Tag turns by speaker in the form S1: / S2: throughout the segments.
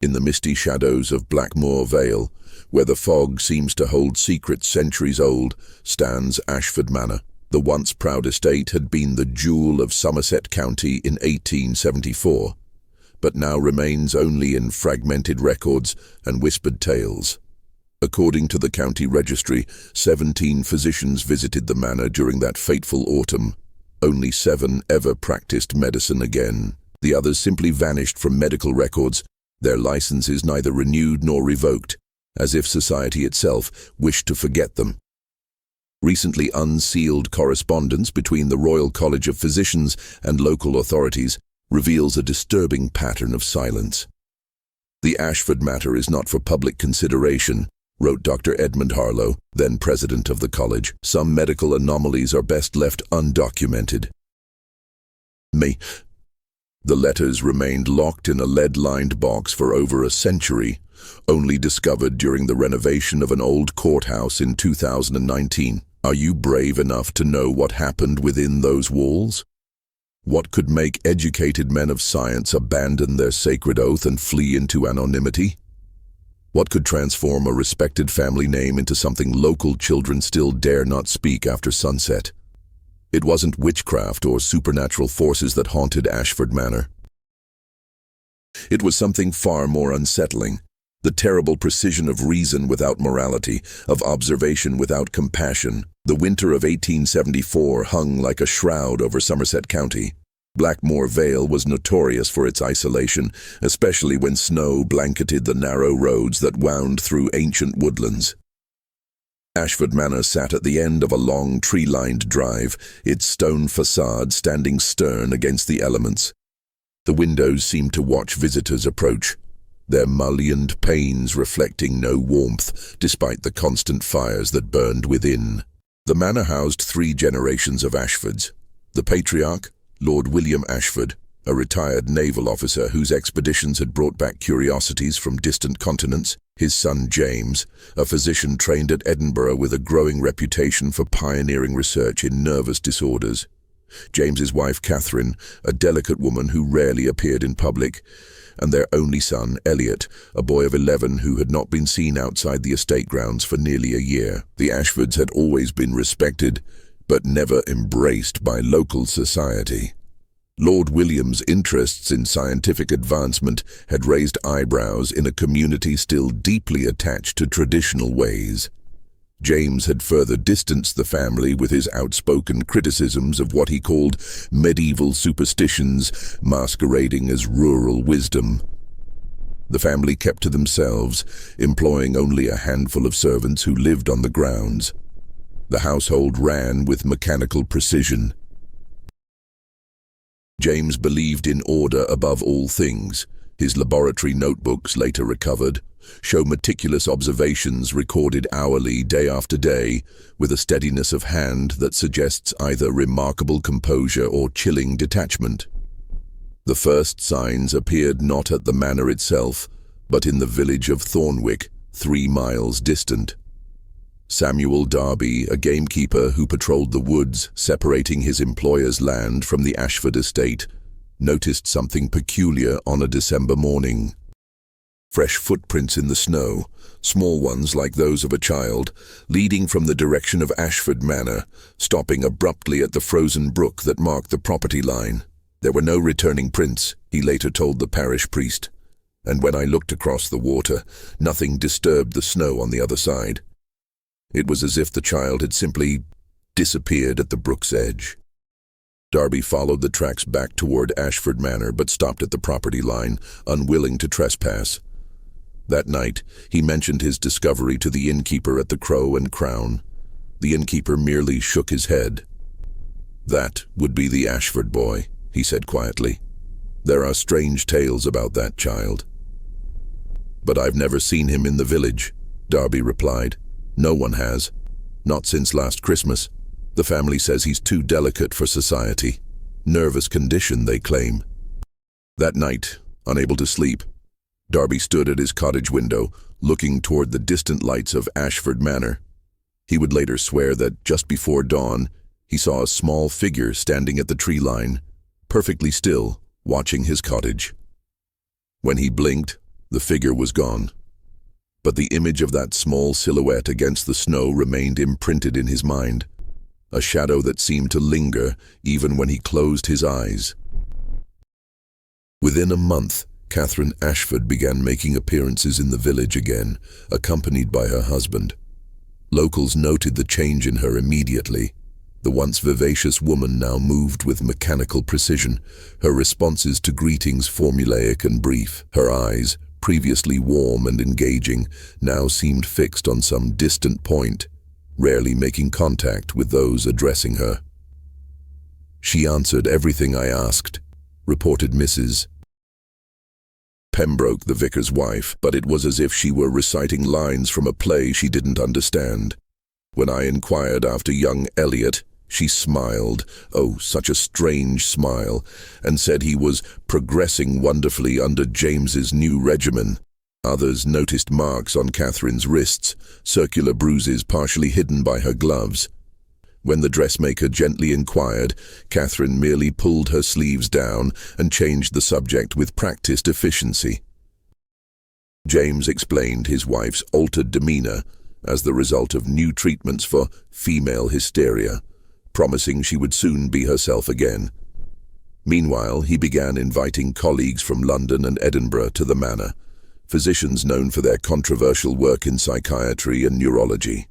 S1: In the misty shadows of Blackmoor Vale, where the fog seems to hold secrets centuries old, stands Ashford Manor. The once proud estate had been the jewel of Somerset County in 1874, but now remains only in fragmented records and whispered tales. According to the county registry, 17 physicians visited the manor during that fateful autumn. Only 7 ever practiced medicine again. The others simply vanished from medical records, their licenses neither renewed nor revoked, as if society itself wished to forget them. Recently unsealed correspondence between the Royal College of Physicians and local authorities reveals a disturbing pattern of silence. "The Ashford matter is not for public consideration," wrote Dr. Edmund Harlow, then president of the college. "Some medical anomalies are best left undocumented." The letters remained locked in a lead-lined box for over a century, only discovered during the renovation of an old courthouse in 2019. Are you brave enough to know what happened within those walls? What could make educated men of science abandon their sacred oath and flee into anonymity? What could transform a respected family name into something local children still dare not speak after sunset? It wasn't witchcraft or supernatural forces that haunted Ashford Manor. It was something far more unsettling. The terrible precision of reason without morality, of observation without compassion. The winter of 1874 hung like a shroud over Somerset County. Blackmoor Vale was notorious for its isolation, especially when snow blanketed the narrow roads that wound through ancient woodlands. Ashford Manor sat at the end of a long tree-lined drive, its stone facade standing stern against the elements. The windows seemed to watch visitors approach, their mullioned panes reflecting no warmth despite the constant fires that burned within. The manor housed 3 generations of Ashfords. The patriarch, Lord William Ashford, a retired naval officer whose expeditions had brought back curiosities from distant continents; his son James, a physician trained at Edinburgh with a growing reputation for pioneering research in nervous disorders; James's wife Catherine, a delicate woman who rarely appeared in public; and their only son, Elliot, a boy of 11 who had not been seen outside the estate grounds for nearly a year. The Ashfords had always been respected, but never embraced by local society. Lord William's interests in scientific advancement had raised eyebrows in a community still deeply attached to traditional ways. James had further distanced the family with his outspoken criticisms of what he called medieval superstitions masquerading as rural wisdom. The family kept to themselves, employing only a handful of servants who lived on the grounds. The household ran with mechanical precision. James believed in order above all things. His laboratory notebooks, later recovered, show meticulous observations recorded hourly, day after day, with a steadiness of hand that suggests either remarkable composure or chilling detachment. The first signs appeared not at the manor itself, but in the village of Thornwick, 3 miles distant. Samuel Darby, a gamekeeper who patrolled the woods separating his employer's land from the Ashford estate, noticed something peculiar on a December morning. Fresh footprints in the snow, small ones like those of a child, leading from the direction of Ashford Manor, stopping abruptly at the frozen brook that marked the property line. There were no returning prints, he later told the parish priest, and when I looked across the water, nothing disturbed the snow on the other side. It was as if the child had simply disappeared at the brook's edge. Darby followed the tracks back toward Ashford Manor but stopped at the property line, unwilling to trespass. That night, he mentioned his discovery to the innkeeper at the Crow and Crown. The innkeeper merely shook his head. "That would be the Ashford boy," he said quietly. "There are strange tales about that child." "But I've never seen him in the village," Darby replied. "No one has. Not since last Christmas. The family says he's too delicate for society. Nervous condition, they claim." That night, unable to sleep, Darby stood at his cottage window, looking toward the distant lights of Ashford Manor. He would later swear that just before dawn, he saw a small figure standing at the tree line, perfectly still, watching his cottage. When he blinked, The figure was gone, but the image of that small silhouette against the snow remained imprinted in his mind, a shadow that seemed to linger even when he closed his eyes. Within a month, Catherine Ashford began making appearances in the village again, accompanied by her husband. Locals noted the change in her immediately. The once vivacious woman now moved with mechanical precision, her responses to greetings formulaic and brief. Her eyes, previously warm and engaging, now seemed fixed on some distant point, rarely making contact with those addressing her. "She answered everything I asked," reported Mrs. Pembroke, the vicar's wife, but it was as if she were reciting lines from a play she didn't understand. When I inquired after young Elliot, she smiled, oh, such a strange smile, and said he was progressing wonderfully under James's new regimen. Others noticed marks on Catherine's wrists, circular bruises partially hidden by her gloves. When the dressmaker gently inquired, Catherine merely pulled her sleeves down and changed the subject with practiced efficiency. James explained his wife's altered demeanor as the result of new treatments for female hysteria, promising she would soon be herself again. Meanwhile, he began inviting colleagues from London and Edinburgh to the manor, physicians known for their controversial work in psychiatry and neurology.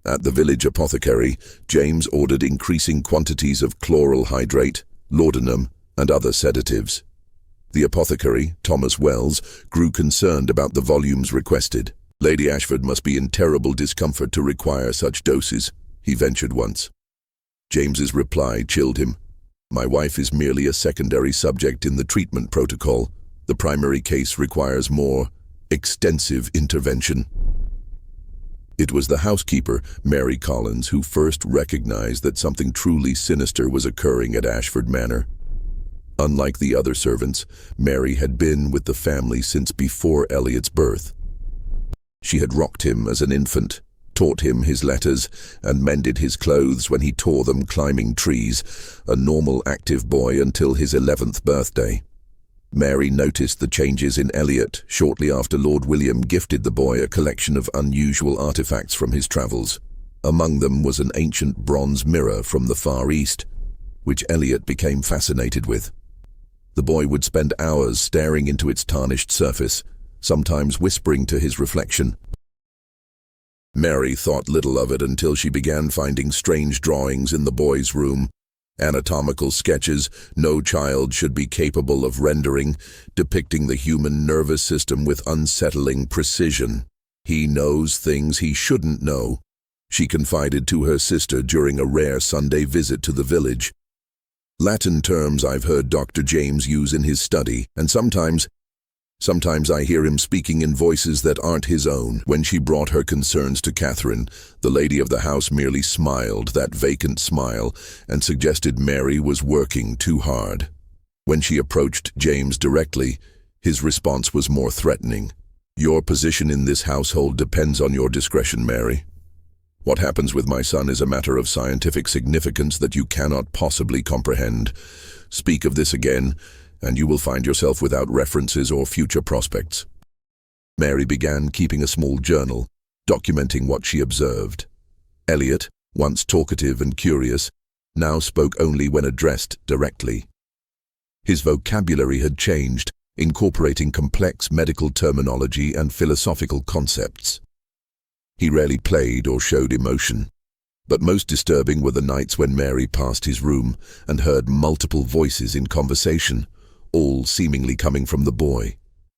S1: At the village apothecary, James ordered increasing quantities of chloral hydrate, laudanum, and other sedatives. The apothecary, Thomas Wells, grew concerned about the volumes requested. "Lady Ashford must be in terrible discomfort to require such doses," he ventured once. James's reply chilled him. "My wife is merely a secondary subject in the treatment protocol. The primary case requires more extensive intervention." It was the housekeeper, Mary Collins, who first recognized that something truly sinister was occurring at Ashford Manor. Unlike the other servants, Mary had been with the family since before Elliot's birth. She had rocked him as an infant, taught him his letters, and mended his clothes when he tore them climbing trees, a normal active boy until his 11th birthday. Mary noticed the changes in Elliot shortly after Lord William gifted the boy a collection of unusual artifacts from his travels. Among them was an ancient bronze mirror from the Far East, which Elliot became fascinated with. The boy would spend hours staring into its tarnished surface, sometimes whispering to his reflection. Mary thought little of it until she began finding strange drawings in the boy's room, anatomical sketches no child should be capable of rendering, depicting the human nervous system with unsettling precision. "He knows things he shouldn't know," she confided to her sister during a rare Sunday visit to the village. "Latin terms I've heard Dr. James use in his study, and sometimes I hear him speaking in voices that aren't his own." When she brought her concerns to Catherine, the lady of the house merely smiled, that vacant smile, and suggested Mary was working too hard. When she approached James directly, his response was more threatening. "Your position in this household depends on your discretion, Mary. What happens with my son is a matter of scientific significance that you cannot possibly comprehend. Speak of this again, and you will find yourself without references or future prospects." Mary began keeping a small journal, documenting what she observed. Elliot, once talkative and curious, now spoke only when addressed directly. His vocabulary had changed, incorporating complex medical terminology and philosophical concepts. He rarely played or showed emotion. But most disturbing were the nights when Mary passed his room and heard multiple voices in conversation, all seemingly coming from the boy.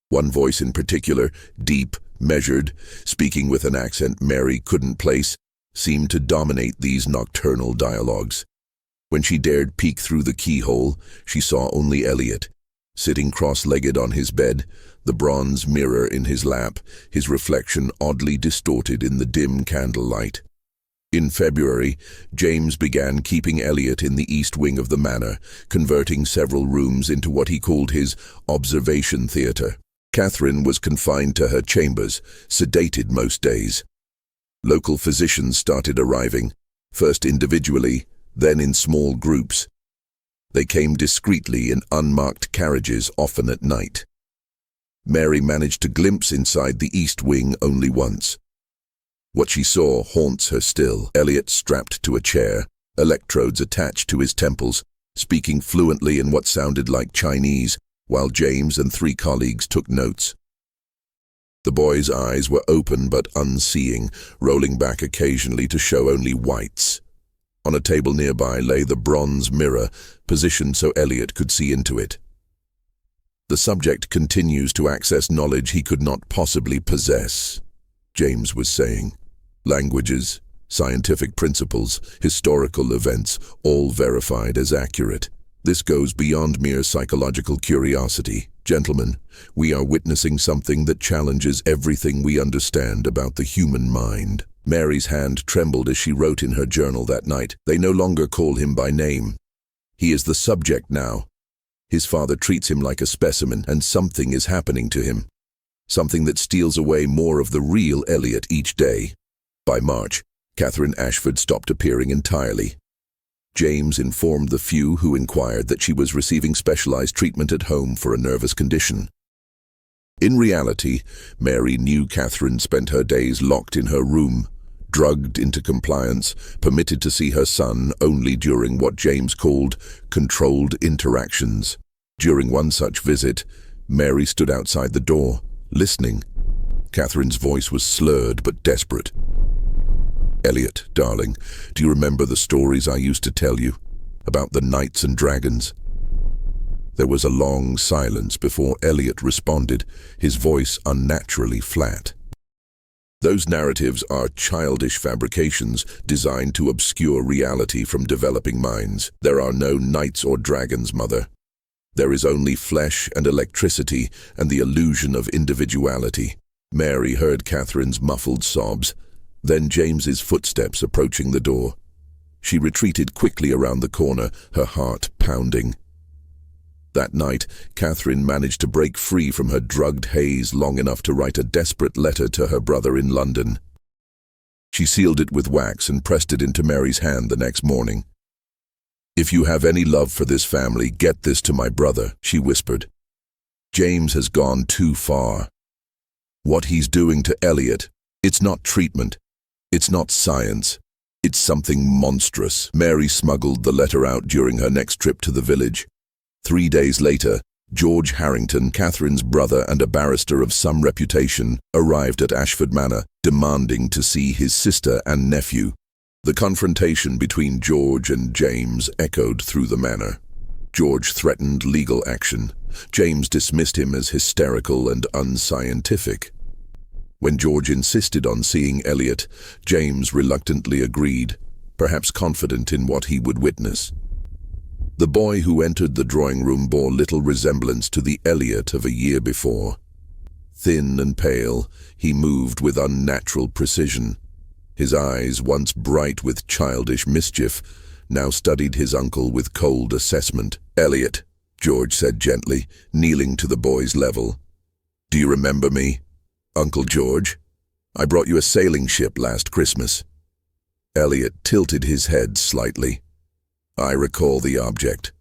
S1: One voice in particular, deep, measured, speaking with an accent Mary couldn't place, seemed to dominate these nocturnal dialogues. When she dared peek through the keyhole, she saw only Elliot, sitting cross-legged on his bed, the bronze mirror in his lap, his reflection oddly distorted in the dim candlelight. In February, James began keeping Elliot in the east wing of the manor, converting several rooms into what he called his observation theatre. Catherine was confined to her chambers, sedated most days. Local physicians started arriving, first individually, then in small groups. They came discreetly in unmarked carriages, often at night. Mary managed to glimpse inside the east wing only once. What she saw haunts her still. Elliot strapped to a chair, electrodes attached to his temples, speaking fluently in what sounded like Chinese, while James and 3 colleagues took notes. The boy's eyes were open but unseeing, rolling back occasionally to show only whites. On a table nearby lay the bronze mirror, positioned so Elliot could see into it. The subject continues to access knowledge he could not possibly possess, James was saying. Languages, scientific principles, historical events, all verified as accurate. This goes beyond mere psychological curiosity. Gentlemen, we are witnessing something that challenges everything we understand about the human mind. Mary's hand trembled as she wrote in her journal that night. They no longer call him by name. He is the subject now. His father treats him like a specimen, and something is happening to him. Something that steals away more of the real Elliot each day. By March, Catherine Ashford stopped appearing entirely. James informed the few who inquired that she was receiving specialized treatment at home for a nervous condition. In reality, Mary knew Catherine spent her days locked in her room, drugged into compliance, permitted to see her son only during what James called controlled interactions. During one such visit, Mary stood outside the door, listening. Catherine's voice was slurred but desperate. "Elliot, darling, do you remember the stories I used to tell you about the knights and dragons?" There was a long silence before Elliot responded, his voice unnaturally flat. "Those narratives are childish fabrications designed to obscure reality from developing minds. There are no knights or dragons, Mother. There is only flesh and electricity and the illusion of individuality." Mary heard Catherine's muffled sobs, then James's footsteps approaching the door. She retreated quickly around the corner, her heart pounding. That night, Catherine managed to break free from her drugged haze long enough to write a desperate letter to her brother in London. She sealed it with wax and pressed it into Mary's hand the next morning. "If you have any love for this family, get this to my brother," she whispered. "James has gone too far. What he's doing to Elliot, it's not treatment. It's not science. It's something monstrous." Mary smuggled the letter out during her next trip to the village. 3 days later, George Harrington, Catherine's brother and a barrister of some reputation, arrived at Ashford Manor, demanding to see his sister and nephew. The confrontation between George and James echoed through the manor. George threatened legal action. James dismissed him as hysterical and unscientific. When George insisted on seeing Elliot, James reluctantly agreed, perhaps confident in what he would witness. The boy who entered the drawing room bore little resemblance to the Elliot of a year before. Thin and pale, he moved with unnatural precision. His eyes, once bright with childish mischief, now studied his uncle with cold assessment. "Elliot," George said gently, kneeling to the boy's level. "Do you remember me, Uncle George? I brought you a sailing ship last Christmas." Elliot tilted his head slightly. "I recall the object.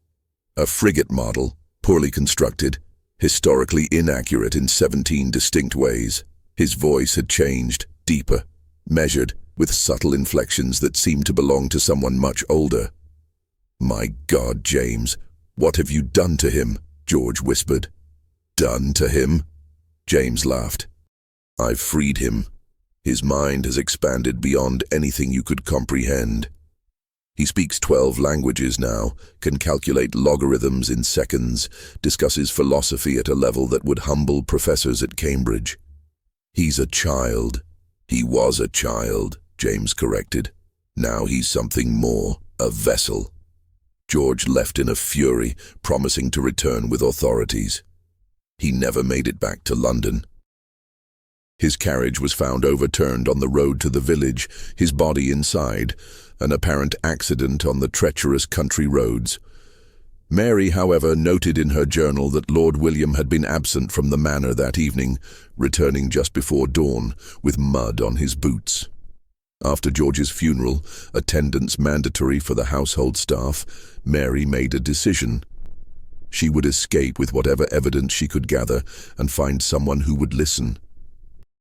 S1: A frigate model, poorly constructed, historically inaccurate in 17 distinct ways." His voice had changed, deeper, measured, with subtle inflections that seemed to belong to someone much older. "My God, James, what have you done to him?" George whispered. "Done to him?" James laughed. "I've freed him. His mind has expanded beyond anything you could comprehend. He speaks 12 languages now, can calculate logarithms in seconds, discusses philosophy at a level that would humble professors at Cambridge. He's a child." "He was a child," James corrected. "Now he's something more, a vessel." George left in a fury, promising to return with authorities. He never made it back to London. His carriage was found overturned on the road to the village, his body inside, an apparent accident on the treacherous country roads. Mary, however, noted in her journal that Lord William had been absent from the manor that evening, returning just before dawn, with mud on his boots. After George's funeral, attendance mandatory for the household staff, Mary made a decision. She would escape with whatever evidence she could gather and find someone who would listen.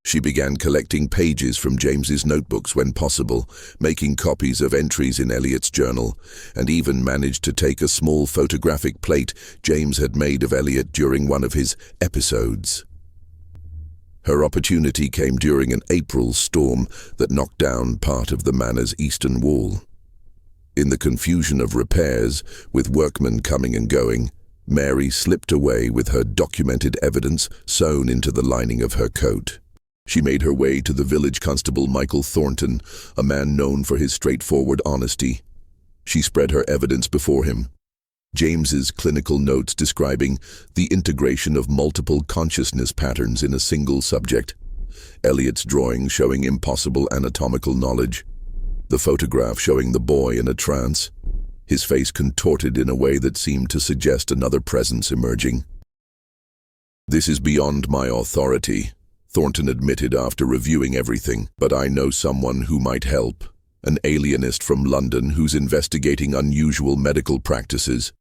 S1: She began collecting pages from James's notebooks when possible, making copies of entries in Elliot's journal, and even managed to take a small photographic plate James had made of Elliot during one of his episodes. Her opportunity came during an April storm that knocked down part of the manor's eastern wall. In the confusion of repairs, with workmen coming and going, Mary slipped away with her documented evidence sewn into the lining of her coat. She made her way to the village constable Michael Thornton, a man known for his straightforward honesty. She spread her evidence before him. James's clinical notes describing the integration of multiple consciousness patterns in a single subject. Elliot's drawing showing impossible anatomical knowledge. The photograph showing the boy in a trance, his face contorted in a way that seemed to suggest another presence emerging. "This is beyond my authority," Thornton admitted after reviewing everything, "but I know someone who might help. An alienist from London who's investigating unusual medical practices.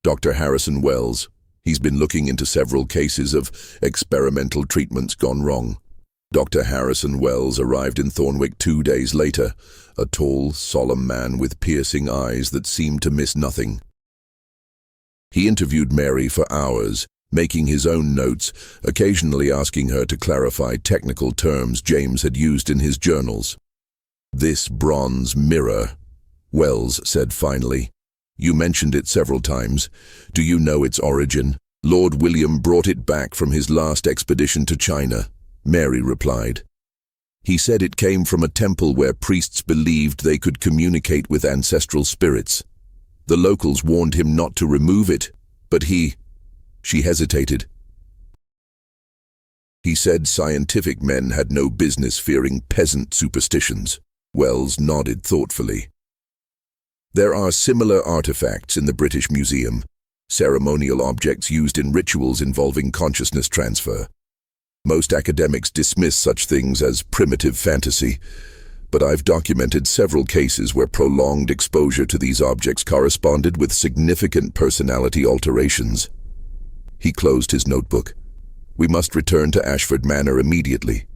S1: Dr. Harrison Wells. He's been looking into several cases of experimental treatments gone wrong." Dr. Harrison Wells arrived in Thornwick 2 days later, a tall, solemn man with piercing eyes that seemed to miss nothing. He interviewed Mary for hours, making his own notes, occasionally asking her to clarify technical terms James had used in his journals. "This bronze mirror," Wells said finally. "You mentioned it several times. Do you know its origin?" "Lord William brought it back from his last expedition to China," Mary replied. "He said it came from a temple where priests believed they could communicate with ancestral spirits. The locals warned him not to remove it, but She hesitated. "He said scientific men had no business fearing peasant superstitions." Wells nodded thoughtfully. "There are similar artifacts in the British Museum, ceremonial objects used in rituals involving consciousness transfer. Most academics dismiss such things as primitive fantasy, but I've documented several cases where prolonged exposure to these objects corresponded with significant personality alterations." He closed his notebook. "We must return to Ashford Manor immediately."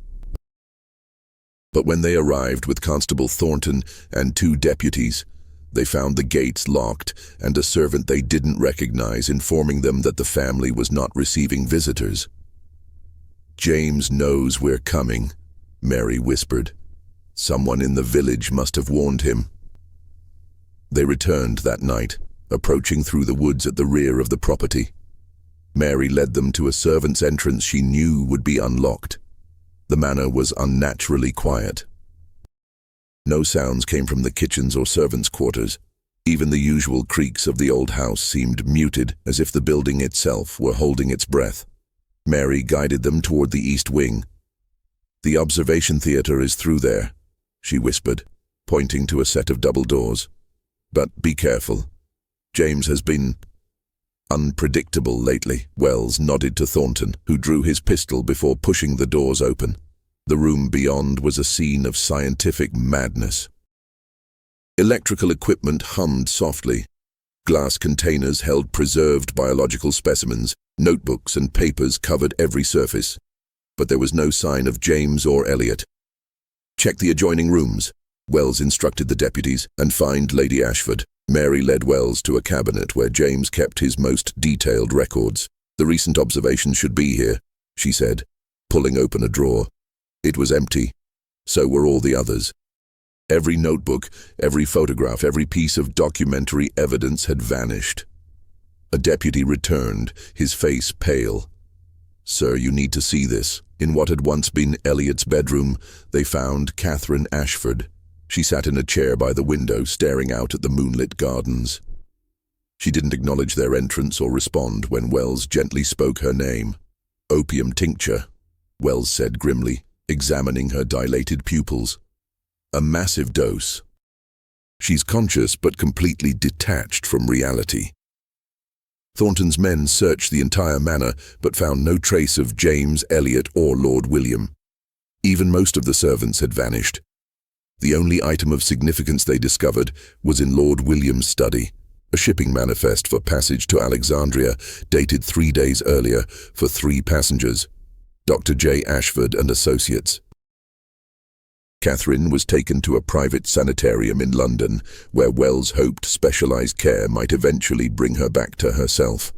S1: But when they arrived with Constable Thornton and 2 deputies, they found the gates locked and a servant they didn't recognize informing them that the family was not receiving visitors. "James knows we're coming," Mary whispered. "Someone in the village must have warned him." They returned that night, approaching through the woods at the rear of the property. Mary led them to a servant's entrance she knew would be unlocked. The manor was unnaturally quiet. No sounds came from the kitchens or servants' quarters. Even the usual creaks of the old house seemed muted, as if the building itself were holding its breath. Mary guided them toward the east wing. "The observation theater is through there," she whispered, pointing to a set of double doors. "But be careful. James has been unpredictable lately." Wells nodded to Thornton, who drew his pistol before pushing the doors open. The room beyond was a scene of scientific madness. Electrical equipment hummed softly. Glass containers held preserved biological specimens. Notebooks and papers covered every surface. But there was no sign of James or Elliot. "Check the adjoining rooms," Wells instructed the deputies, "and find Lady Ashford." Mary led Wells to a cabinet where James kept his most detailed records. "The recent observations should be here," she said, pulling open a drawer. It was empty. So were all the others. Every notebook, every photograph, every piece of documentary evidence had vanished. A deputy returned, his face pale. "Sir, you need to see this." In what had once been Elliot's bedroom, they found Catherine Ashford. She sat in a chair by the window, staring out at the moonlit gardens. She didn't acknowledge their entrance or respond when Wells gently spoke her name. "Opium tincture," Wells said grimly, examining her dilated pupils. "A massive dose. She's conscious but completely detached from reality." Thornton's men searched the entire manor but found no trace of James, Elliot, or Lord William. Even most of the servants had vanished. The only item of significance they discovered was in Lord William's study, A shipping manifest for passage to Alexandria, dated 3 days earlier, for 3 passengers. Dr. J. Ashford and Associates. Catherine was taken to a private sanitarium in London, where Wells hoped specialized care might eventually bring her back to herself.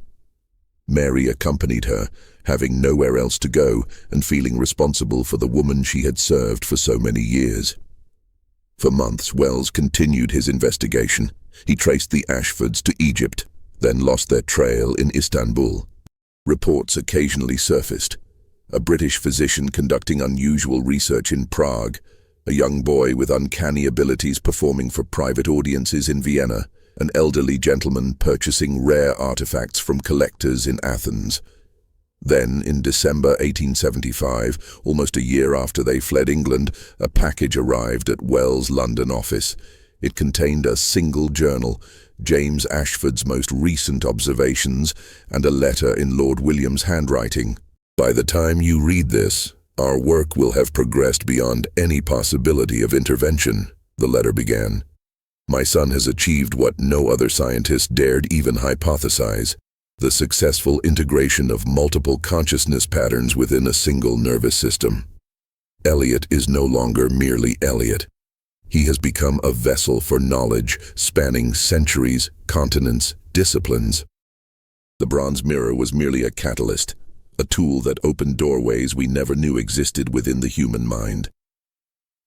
S1: Mary accompanied her, having nowhere else to go and feeling responsible for the woman she had served for so many years. For months, Wells continued his investigation. He traced the Ashfords to Egypt, then lost their trail in Istanbul. Reports occasionally surfaced. A British physician conducting unusual research in Prague, a young boy with uncanny abilities performing for private audiences in Vienna, an elderly gentleman purchasing rare artifacts from collectors in Athens. Then, in December 1875, almost a year after they fled England, a package arrived at Wells' London office. It contained a single journal, James Ashford's most recent observations, and a letter in Lord William's handwriting. By the time you read this, our work will have progressed beyond any possibility of intervention, the letter began. My son has achieved what no other scientist dared even hypothesize, the successful integration of multiple consciousness patterns within a single nervous system. Elliot is no longer merely Elliot. He has become a vessel for knowledge spanning centuries, continents, disciplines. The bronze mirror was merely a catalyst, a tool that opened doorways we never knew existed within the human mind.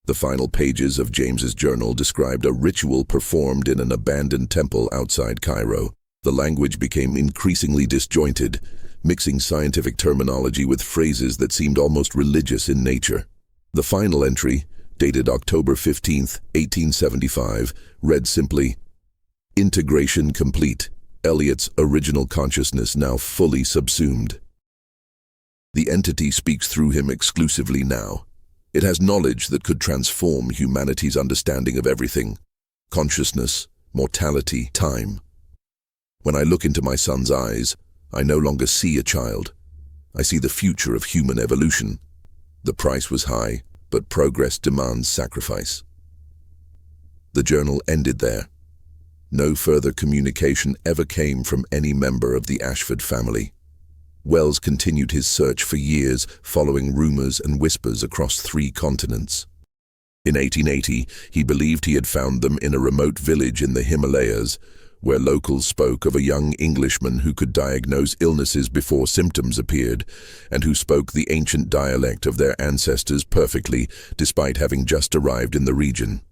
S1: The final pages of James's journal described a ritual performed in an abandoned temple outside Cairo. The language became increasingly disjointed, mixing scientific terminology with phrases that seemed almost religious in nature. The final entry, dated October 15, 1875, read simply, "Integration complete. Elliot's original consciousness now fully subsumed. The entity speaks through him exclusively now. It has knowledge that could transform humanity's understanding of everything: consciousness, mortality, time. When I look into my son's eyes, I no longer see a child. I see the future of human evolution. The price was high, but progress demands sacrifice." The journal ended there. No further communication ever came from any member of the Ashford family. Wells continued his search for years, following rumors and whispers across 3 continents. In 1880, he believed he had found them in a remote village in the Himalayas, where locals spoke of a young Englishman who could diagnose illnesses before symptoms appeared, and who spoke the ancient dialect of their ancestors perfectly, despite having just arrived in the region.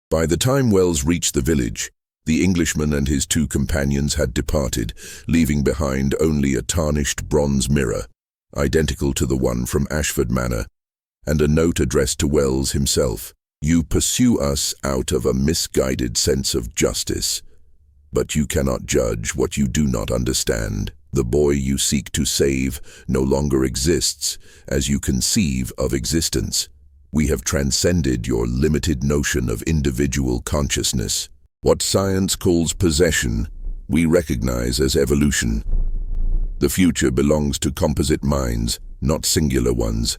S1: By the time Wells reached the village, the Englishman and his 2 companions had departed, leaving behind only a tarnished bronze mirror, identical to the one from Ashford Manor, and a note addressed to Wells himself. "You pursue us out of a misguided sense of justice, but you cannot judge what you do not understand. The boy you seek to save no longer exists as you conceive of existence. We have transcended your limited notion of individual consciousness. What science calls possession, we recognize as evolution. The future belongs to composite minds, not singular ones.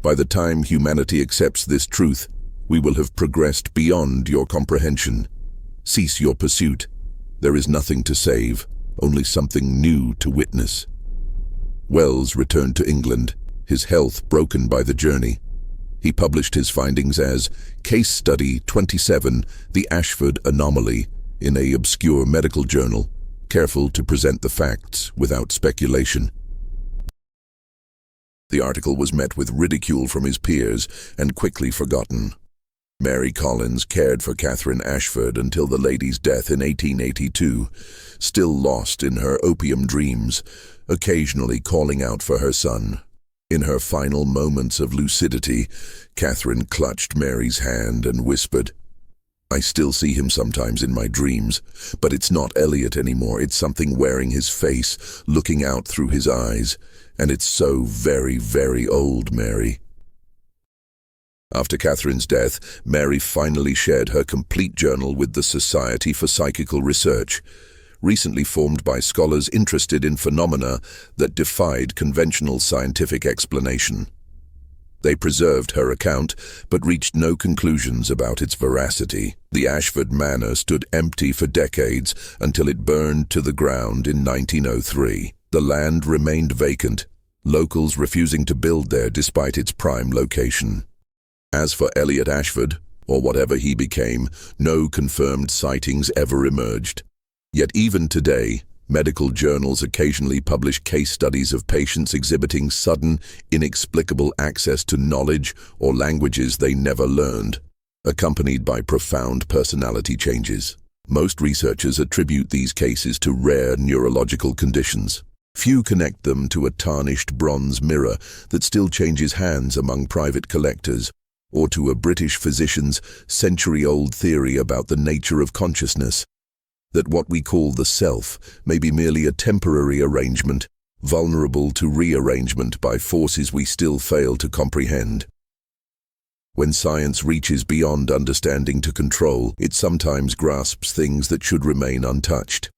S1: By the time humanity accepts this truth, we will have progressed beyond your comprehension. Cease your pursuit. There is nothing to save, only something new to witness." Wells returned to England, his health broken by the journey. He published his findings as Case Study 27, The Ashford Anomaly, in an obscure medical journal, careful to present the facts without speculation. The article was met with ridicule from his peers and quickly forgotten. Mary Collins cared for Catherine Ashford until the lady's death in 1882, still lost in her opium dreams, occasionally calling out for her son. In her final moments of lucidity, Catherine clutched Mary's hand and whispered, "I still see him sometimes in my dreams, but it's not Elliot anymore. It's something wearing his face, looking out through his eyes, and it's so very, very old, Mary." After Catherine's death, Mary finally shared her complete journal with the Society for Psychical Research, recently formed by scholars interested in phenomena that defied conventional scientific explanation. They preserved her account, but reached no conclusions about its veracity. The Ashford manor stood empty for decades until it burned to the ground in 1903. The land remained vacant, locals refusing to build there despite its prime location. As for Elliot Ashford, or whatever he became, no confirmed sightings ever emerged. Yet even today, medical journals occasionally publish case studies of patients exhibiting sudden, inexplicable access to knowledge or languages they never learned, accompanied by profound personality changes. Most researchers attribute these cases to rare neurological conditions. Few connect them to a tarnished bronze mirror that still changes hands among private collectors, or to a British physician's century-old theory about the nature of consciousness, that what we call the self may be merely a temporary arrangement, vulnerable to rearrangement by forces we still fail to comprehend. When science reaches beyond understanding to control, it sometimes grasps things that should remain untouched.